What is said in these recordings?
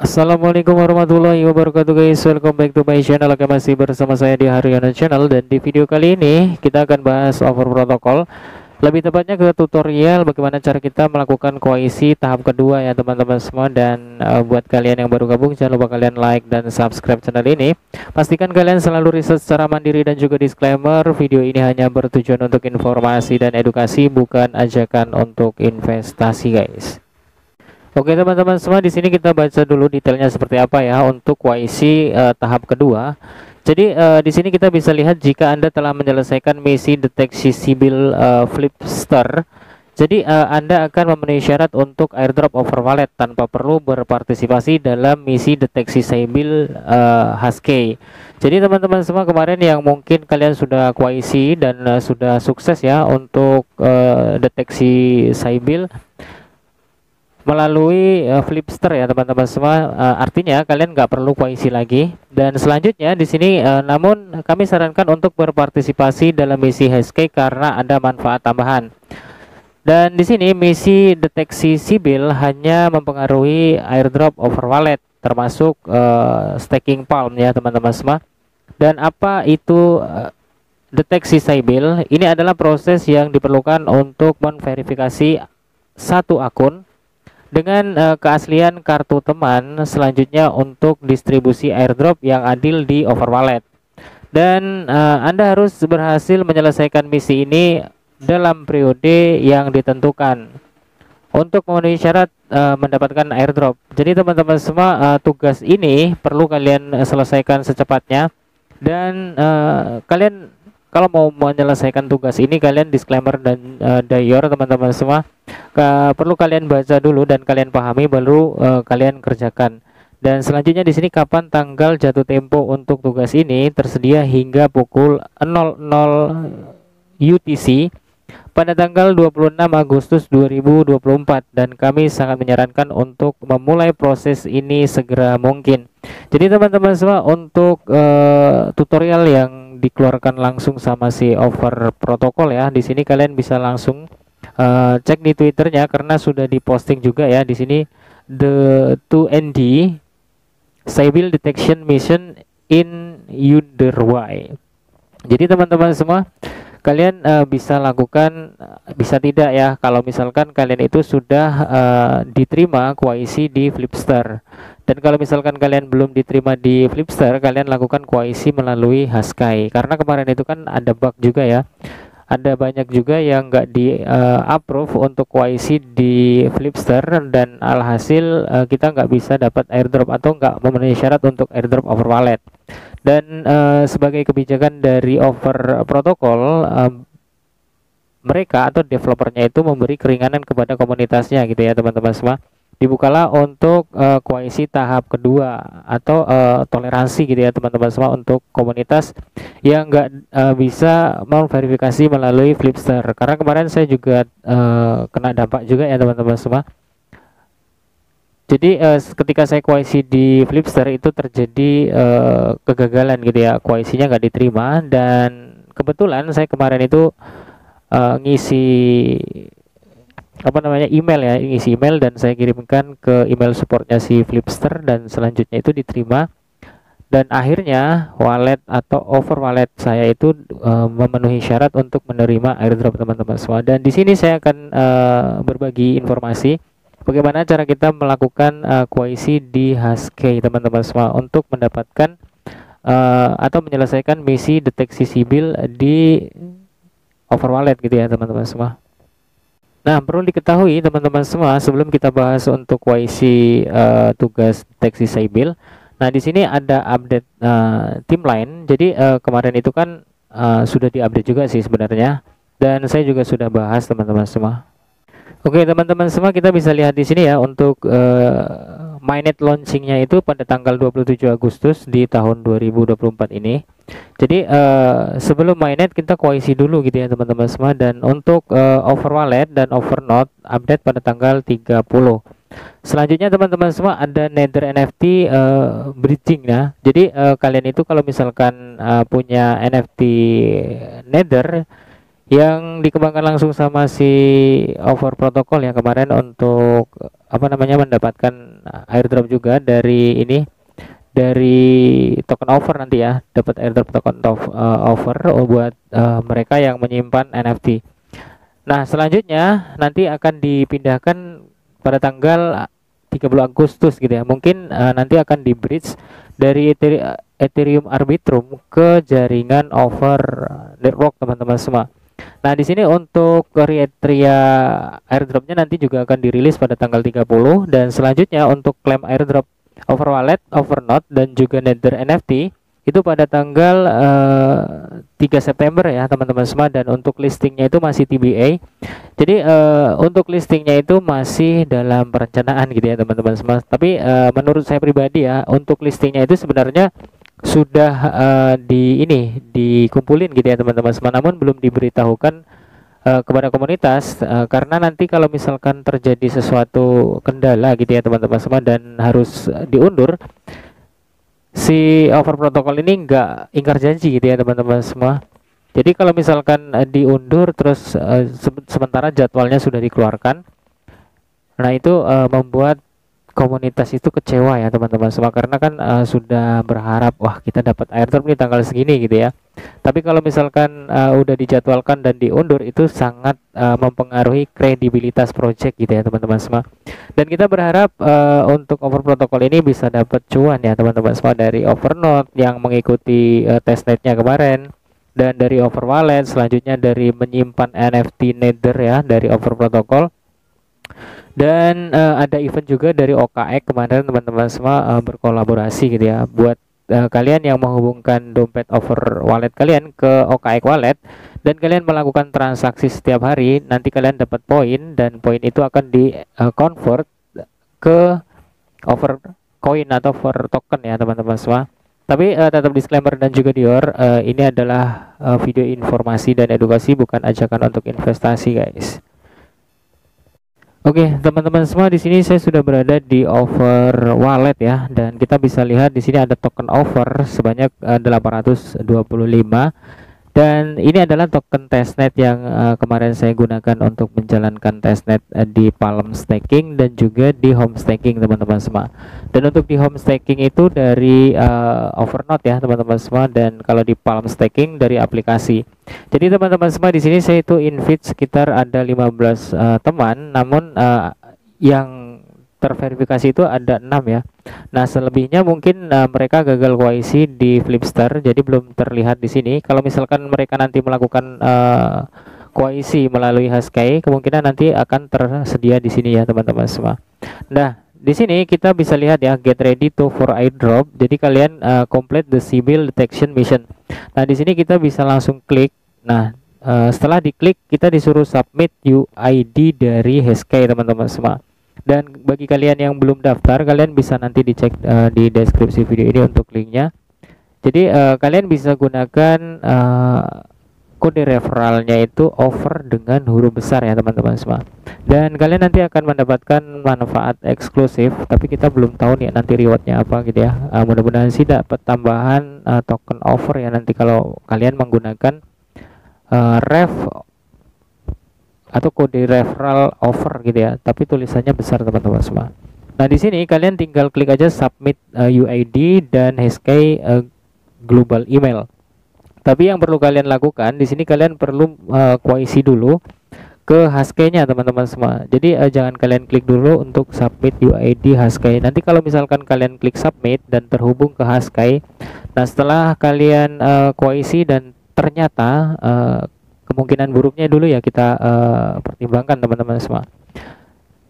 Assalamualaikum warahmatullahi wabarakatuh guys, welcome back to my channel. Oke, masih bersama saya di Haryono Channel, dan di video kali ini kita akan bahas over protokol, lebih tepatnya ke tutorial bagaimana cara kita melakukan koalisi tahap kedua ya teman-teman semua. Dan buat kalian yang baru gabung, jangan lupa kalian like dan subscribe channel ini. Pastikan kalian selalu riset secara mandiri, dan juga disclaimer, video ini hanya bertujuan untuk informasi dan edukasi, bukan ajakan untuk investasi guys. Oke teman-teman semua, di sini kita baca dulu detailnya seperti apa ya untuk KYC tahap kedua. Jadi di sini kita bisa lihat jika Anda telah menyelesaikan misi deteksi sibil Flipster. Jadi Anda akan memenuhi syarat untuk airdrop over wallet tanpa perlu berpartisipasi dalam misi deteksi sibil Husky. Jadi teman-teman semua, kemarin yang mungkin kalian sudah KYC dan sudah sukses ya untuk deteksi sibil melalui Flipster ya teman-teman semua, artinya kalian nggak perlu KYC lagi. Dan selanjutnya di sini namun kami sarankan untuk berpartisipasi dalam misi Husky karena ada manfaat tambahan. Dan di sini misi deteksi sibil hanya mempengaruhi airdrop over wallet, termasuk staking palm ya teman-teman semua. Dan apa itu deteksi sibil? Ini adalah proses yang diperlukan untuk memverifikasi satu akun dengan keaslian kartu teman selanjutnya untuk distribusi airdrop yang adil di over wallet. Dan Anda harus berhasil menyelesaikan misi ini dalam periode yang ditentukan untuk memenuhi syarat mendapatkan airdrop. Jadi teman-teman semua, tugas ini perlu kalian selesaikan secepatnya. Dan kalian kalau mau menyelesaikan tugas ini, kalian disclaimer dan dior teman-teman semua, perlu kalian baca dulu dan kalian pahami baru kalian kerjakan. Dan selanjutnya di sini kapan tanggal jatuh tempo untuk tugas ini tersedia hingga pukul 00 UTC pada tanggal 26 Agustus 2024, dan kami sangat menyarankan untuk memulai proses ini segera mungkin. Jadi teman-teman semua, untuk tutorial yang dikeluarkan langsung sama si over protokol ya, di sini kalian bisa langsung cek di Twitternya karena sudah diposting juga ya di sini, the 2ND Sibyl Detection Mission in Uruguay. Jadi teman-teman semua, kalian bisa lakukan, bisa tidak ya, kalau misalkan kalian itu sudah diterima KYC di Flipster. Dan kalau misalkan kalian belum diterima di Flipster, kalian lakukan KYC melalui Husky. Karena kemarin itu kan ada bug juga ya, ada banyak juga yang nggak di approve untuk KYC di Flipster, dan alhasil kita nggak bisa dapat airdrop atau nggak memenuhi syarat untuk airdrop over wallet. Dan sebagai kebijakan dari over protokol, mereka atau developernya itu memberi keringanan kepada komunitasnya gitu ya teman-teman semua. Dibukalah untuk KYC tahap kedua atau toleransi gitu ya teman-teman semua, untuk komunitas yang nggak bisa memverifikasi melalui Flipster. Karena kemarin saya juga kena dampak juga ya teman-teman semua. Jadi ketika saya KYC di Flipster itu terjadi kegagalan gitu ya, KYC-nya nggak diterima. Dan kebetulan saya kemarin itu ngisi email ya, ngisi email dan saya kirimkan ke email supportnya si Flipster, dan selanjutnya itu diterima. Dan akhirnya wallet atau over wallet saya itu memenuhi syarat untuk menerima airdrop teman-teman semua. Dan di sini saya akan berbagi informasi bagaimana cara kita melakukan KYC di Husky teman-teman semua, untuk mendapatkan atau menyelesaikan misi deteksi sibil di over wallet gitu ya teman-teman semua. Nah, perlu diketahui teman-teman semua, sebelum kita bahas untuk KYC tugas deteksi sibil. Nah, di sini ada update tim lain. Jadi kemarin itu kan sudah diupdate juga sih sebenarnya, dan saya juga sudah bahas teman-teman semua. Oke teman-teman semua, kita bisa lihat di sini ya untuk mainnet launchingnya itu pada tanggal 27 Agustus di tahun 2024 ini. Jadi sebelum mainnet kita KYC dulu gitu ya teman-teman semua. Dan untuk over wallet dan over node update pada tanggal 30. Selanjutnya teman-teman semua ada Nether NFT bridging ya. Jadi kalian itu kalau misalkan punya NFT Nether yang dikembangkan langsung sama si over protokol yang kemarin untuk mendapatkan airdrop juga dari ini, dari token offer nanti ya, dapat airdrop token offer buat mereka yang menyimpan NFT. Nah, selanjutnya nanti akan dipindahkan pada tanggal 30 Agustus gitu ya. Mungkin nanti akan di bridge dari Ethereum Arbitrum ke jaringan over network teman-teman semua. Nah, di sini untuk kriteria airdropnya nanti juga akan dirilis pada tanggal 30, dan selanjutnya untuk klaim airdrop over wallet, over node, dan juga Nether NFT itu pada tanggal 3 September ya teman-teman semua, dan untuk listingnya itu masih TBA. Jadi untuk listingnya itu masih dalam perencanaan gitu ya teman-teman semua. Tapi menurut saya pribadi ya, untuk listingnya itu sebenarnya sudah dikumpulin gitu ya teman-teman semua, namun belum diberitahukan kepada komunitas, karena nanti kalau misalkan terjadi sesuatu kendala gitu ya teman-teman semua dan harus diundur, si over protokol ini nggak ingkar janji gitu ya teman-teman semua. Jadi kalau misalkan diundur terus sementara jadwalnya sudah dikeluarkan, nah itu membuat komunitas itu kecewa ya teman-teman semua, karena kan sudah berharap wah kita dapat airdrop nih tanggal segini gitu ya. Tapi kalau misalkan udah dijadwalkan dan diundur, itu sangat mempengaruhi kredibilitas project gitu ya teman-teman semua. Dan kita berharap untuk over protokol ini bisa dapat cuan ya teman-teman semua, dari overnode yang mengikuti testnetnya kemarin, dan dari over wallet, selanjutnya dari menyimpan NFT Nether ya dari over protokol. Dan ada event juga dari OKX kemarin teman-teman semua, berkolaborasi gitu ya, buat kalian yang menghubungkan dompet over wallet kalian ke OKX wallet dan kalian melakukan transaksi setiap hari, nanti kalian dapat poin, dan poin itu akan di convert ke over coin atau over token ya teman-teman semua. Tapi tetap disclaimer dan juga Dior, ini adalah video informasi dan edukasi, bukan ajakan untuk investasi guys. Oke, teman-teman semua, di sini saya sudah berada di over wallet ya, dan kita bisa lihat di sini ada token over sebanyak 825, dan ini adalah token testnet yang kemarin saya gunakan untuk menjalankan testnet di Palm Staking dan juga di home staking teman-teman semua. Dan untuk di home staking itu dari Overnode ya teman-teman semua, dan kalau di Palm Staking dari aplikasi. Jadi teman-teman semua, di sini saya itu invite sekitar ada 15 teman, namun yang terverifikasi itu ada 6 ya. Nah, selebihnya mungkin mereka gagal KYC di Flipster, jadi belum terlihat di sini. Kalau misalkan mereka nanti melakukan KYC melalui Hashkey, kemungkinan nanti akan tersedia di sini ya teman-teman semua. Nah, di sini kita bisa lihat ya, get ready to for airdrop. Jadi kalian complete the Sybil detection mission. Nah, di sini kita bisa langsung klik. Nah, setelah diklik kita disuruh submit UID dari Hashkey teman-teman semua. Dan bagi kalian yang belum daftar, kalian bisa nanti dicek di deskripsi video ini untuk linknya. Jadi kalian bisa gunakan kode referralnya itu over dengan huruf besar ya teman-teman semua. Dan kalian nanti akan mendapatkan manfaat eksklusif, tapi kita belum tahu nih nanti rewardnya apa gitu ya. Mudah-mudahan sih dapat tambahan token over ya nanti kalau kalian menggunakan ref atau kode referral offer gitu ya, tapi tulisannya besar teman-teman semua. Nah, di sini kalian tinggal klik aja submit UID dan Hashkey global email. Tapi yang perlu kalian lakukan di sini, kalian perlu KYC dulu ke Hashkey-nya teman-teman semua. Jadi jangan kalian klik dulu untuk submit UID Hashkey. Nanti kalau misalkan kalian klik submit dan terhubung ke Hashkey, nah setelah kalian KYC dan ternyata kemungkinan buruknya dulu ya kita pertimbangkan teman-teman semua.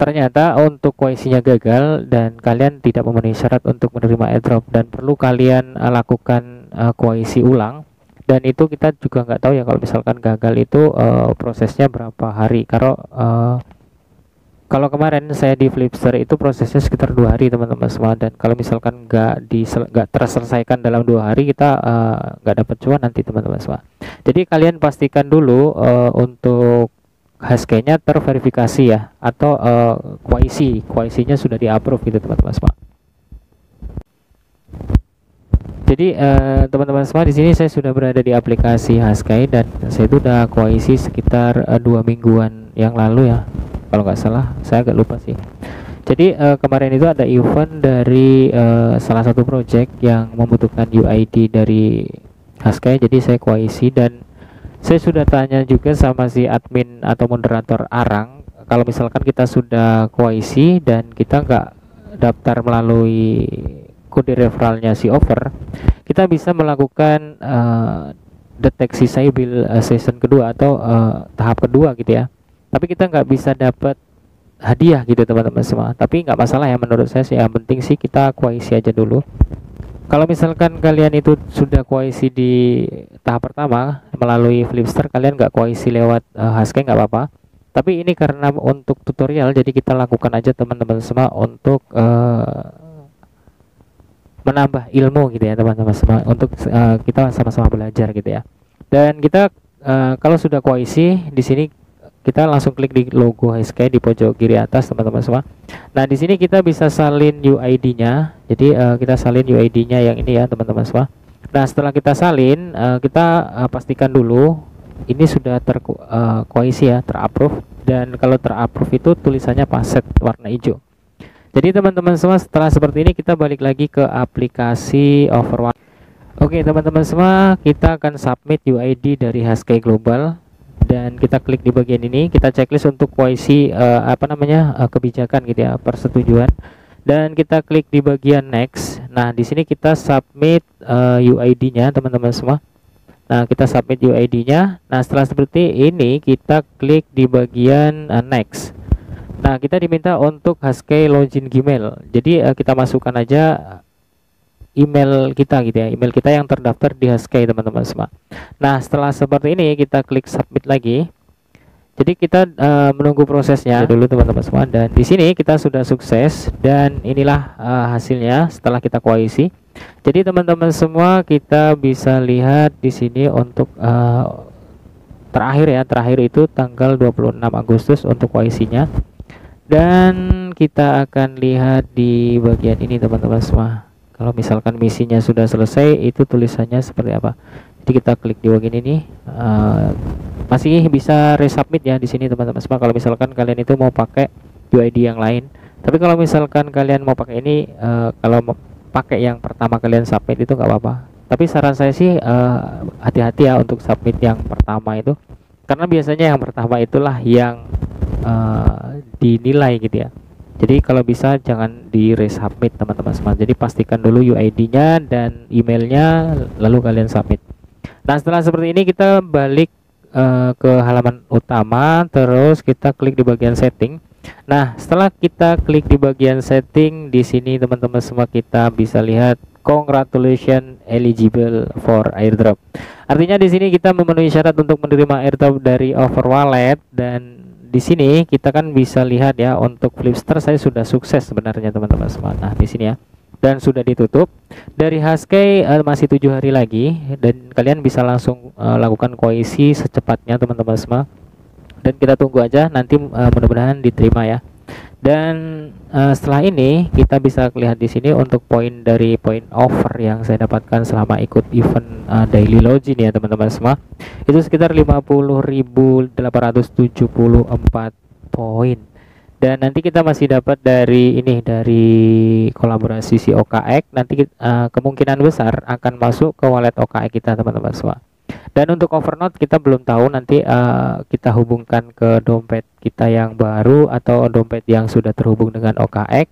Ternyata untuk KYC-nya gagal dan kalian tidak memenuhi syarat untuk menerima airdrop, dan perlu kalian lakukan KYC ulang. Dan itu kita juga nggak tahu ya kalau misalkan gagal itu prosesnya berapa hari. Kalau kemarin saya di Flipster itu prosesnya sekitar 2 hari teman-teman semua, dan kalau misalkan nggak terselesaikan dalam 2 hari, kita nggak dapat cuan nanti teman-teman semua. Jadi kalian pastikan dulu untuk Hashkey-nya terverifikasi ya, atau KYC-nya sudah di-approve gitu teman-teman semua. Jadi teman-teman semua, di sini saya sudah berada di aplikasi Hashkey dan saya itu udah KYC sekitar 2 mingguan yang lalu ya, kalau nggak salah, saya agak lupa sih. Jadi kemarin itu ada event dari salah satu project yang membutuhkan UID dari Haskai, jadi saya koisi dan saya sudah tanya juga sama si admin atau moderator Arang, kalau misalkan kita sudah koisi dan kita nggak daftar melalui kode referralnya si over, kita bisa melakukan deteksi cyber session kedua atau tahap kedua gitu ya. Tapi kita nggak bisa dapat hadiah gitu teman-teman semua. Tapi nggak masalah ya menurut saya sih, yang penting sih kita koisi aja dulu. Kalau misalkan kalian itu sudah koisi di tahap pertama melalui Flipster, kalian nggak koisi lewat Haskai nggak apa-apa. Tapi ini karena untuk tutorial, jadi kita lakukan aja teman-teman semua untuk menambah ilmu gitu ya teman-teman semua, untuk kita sama-sama belajar gitu ya. Dan kita kalau sudah koisi di sini, kita langsung klik di logo Haskai di pojok kiri atas teman-teman semua. Nah di sini kita bisa salin UID-nya. Jadi kita salin UID-nya yang ini ya teman-teman semua. Nah setelah kita salin, kita pastikan dulu ini sudah terkoisi ya, terapprove. Dan kalau terapprove itu tulisannya passed warna hijau. Jadi teman-teman semua, setelah seperti ini kita balik lagi ke aplikasi Overwallet. Oke teman-teman semua, kita akan submit UID dari Haskai Global. Dan kita klik di bagian ini, kita checklist untuk koisi kebijakan gitu ya, persetujuan, dan kita klik di bagian next. Nah di sini kita submit UID-nya teman-teman semua. Nah kita submit UID-nya. Nah setelah seperti ini kita klik di bagian next. Nah kita diminta untuk Haskai login Gmail. Jadi kita masukkan aja email kita gitu ya, email kita yang terdaftar di Haskai teman-teman semua. Nah setelah seperti ini kita klik submit lagi. Jadi kita menunggu prosesnya dulu teman-teman semua, dan di sini kita sudah sukses dan inilah hasilnya setelah kita koisi. Jadi teman-teman semua, kita bisa lihat di sini untuk terakhir itu tanggal 26 Agustus untuk koisinya. Dan kita akan lihat di bagian ini teman-teman semua. Kalau misalkan misinya sudah selesai, itu tulisannya seperti apa. Jadi kita klik di bagian ini, masih bisa resubmit ya di sini teman-teman semua. Kalau misalkan kalian itu mau pakai UID yang lain, tapi kalau misalkan kalian mau pakai ini, kalau mau pakai yang pertama kalian submit itu nggak apa-apa. Tapi saran saya sih hati-hati ya untuk submit yang pertama itu, karena biasanya yang pertama itulah yang dinilai gitu ya. Jadi kalau bisa jangan di resubmit teman-teman semua. Jadi pastikan dulu UID-nya dan emailnya, lalu kalian submit. Nah setelah seperti ini kita balik ke halaman utama, terus kita klik di bagian setting. Nah setelah kita klik di bagian setting, di sini teman-teman semua kita bisa lihat congratulations eligible for airdrop. Artinya di sini kita memenuhi syarat untuk menerima airdrop dari Overwallet. Dan di sini kita kan bisa lihat ya, untuk Flipster saya sudah sukses sebenarnya teman-teman semua. Nah di sini ya, dan sudah ditutup. Dari Haskai masih 7 hari lagi, dan kalian bisa langsung lakukan koisi secepatnya teman-teman semua. Dan kita tunggu aja, nanti mudah-mudahan diterima ya. Dan setelah ini kita bisa lihat di sini untuk poin dari poin offer yang saya dapatkan selama ikut event daily login ya teman-teman semua, itu sekitar 50.874 poin. Dan nanti kita masih dapat dari ini, dari kolaborasi si OKX. Nanti kemungkinan besar akan masuk ke wallet OKX kita teman-teman semua. Dan untuk Overnote kita belum tahu, nanti kita hubungkan ke dompet kita yang baru atau dompet yang sudah terhubung dengan OKX.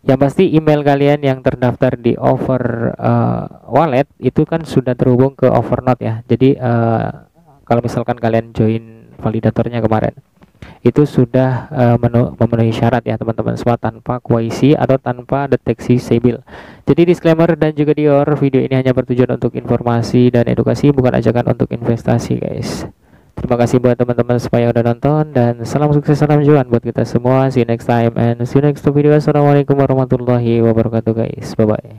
Yang pasti email kalian yang terdaftar di Wallet itu kan sudah terhubung ke Overnote ya. Jadi kalau misalkan kalian join validatornya kemarin, itu sudah memenuhi syarat ya teman-teman semua, tanpa KYC atau tanpa deteksi CBIL. Jadi disclaimer dan juga Dior, video ini hanya bertujuan untuk informasi dan edukasi, bukan ajakan untuk investasi guys. Terima kasih buat teman-teman supaya udah nonton, dan salam sukses, salam cuan buat kita semua. See you next time and see you next video. Assalamualaikum warahmatullahi wabarakatuh guys, bye bye.